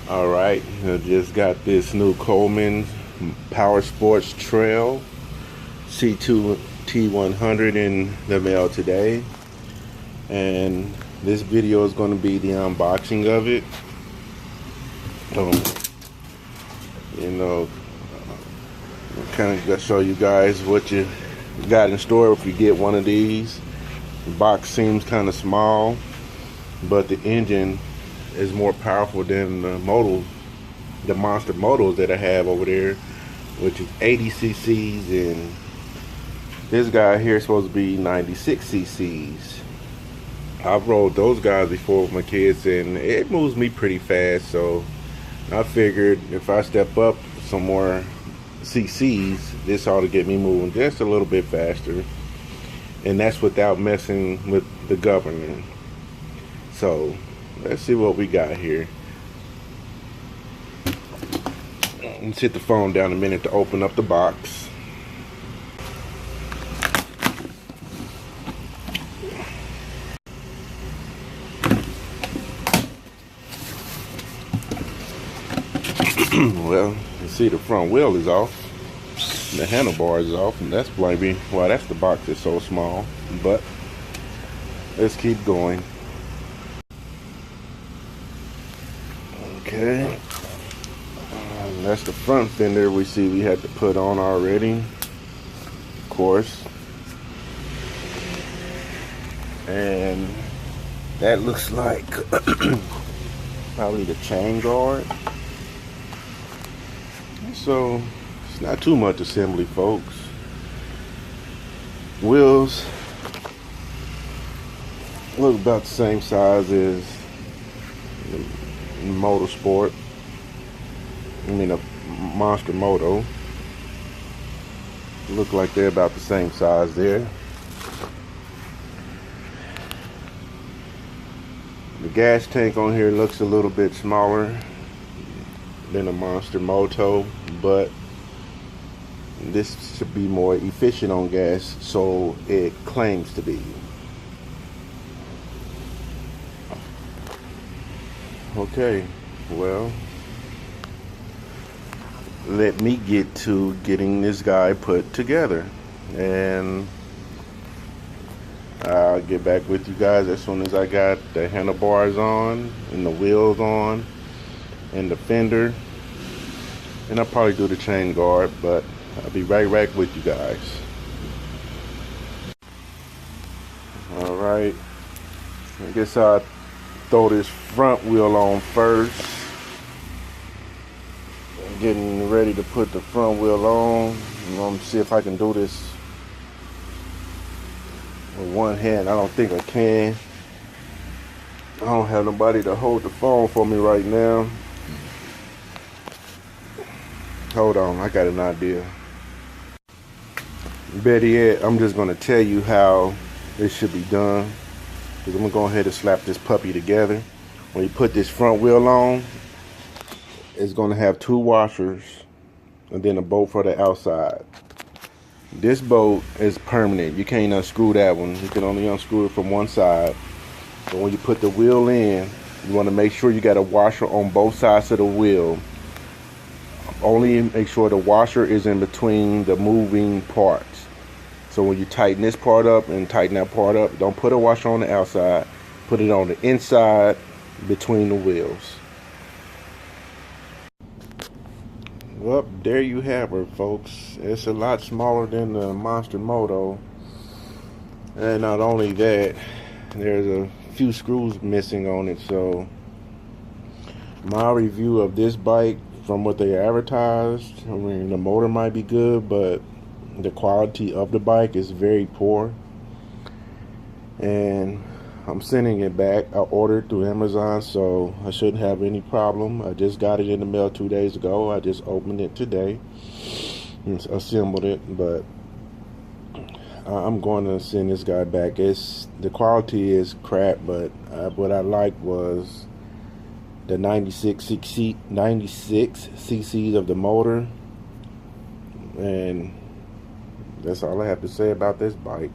Alright, I just got this new Coleman Power Sports Trail ct100 in the mail today, and this video is going to be the unboxing of it. Kind of show you guys what you got in store if you get one of these. The box seems kind of small, but the engine is more powerful than the monster motors that I have over there, which is 80 cc's, and this guy here is supposed to be 96 cc's. I've rode those guys before with my kids, and it moves me pretty fast, so I figured if I step up some more cc's, this ought to get me moving just a little bit faster, and that's without messing with the governor. So let's see what we got here. Let's hit the phone down a minute to open up the box. Well, you see the front wheel is off, the handlebar is off, and that's maybe why that's the box is so small. But let's keep going. Okay, that's the front fender we see we had to put on already, of course, and that looks like probably the chain guard. So it's not too much assembly, folks. Wheels look about the same size as Motorsport. I mean a Monster Moto. Look like they're about the same size there. The gas tank on here looks a little bit smaller than a Monster Moto, but this should be more efficient on gas, so it claims to be. Okay, well, let me get to getting this guy put together, and I'll get back with you guys as soon as I got the handlebars on and the wheels on and the fender, and I'll probably do the chain guard, but I'll be right back with you guys. Alright, I guess I'll throw this front wheel on first. I'm getting ready to put the front wheel on. I'm going to see if I can do this with one hand. I don't think I can. I don't have nobody to hold the phone for me right now. Hold on, I got an idea. Better yet, I'm just going to tell you how it should be done, because I'm going to go ahead and slap this puppy together. When you put this front wheel on, it's going to have two washers and then a bolt for the outside. This bolt is permanent. You can't unscrew that one. You can only unscrew it from one side. But when you put the wheel in, you want to make sure you got a washer on both sides of the wheel. Only make sure the washer is in between the moving parts. So when you tighten this part up and tighten that part up, don't put a washer on the outside. Put it on the inside between the wheels. Well, there you have her, folks. It's a lot smaller than the Monster Moto. And not only that, there's a few screws missing on it. So my review of this bike, from what they advertised, I mean, the motor might be good, but the quality of the bike is very poor. And I'm sending it back. I ordered through Amazon, so I shouldn't have any problem. I just got it in the mail 2 days ago. I just opened it today and assembled it, but I'm going to send this guy back. The quality is crap, but what I liked was the 96 cc's of the motor, and that's all I have to say about this bike.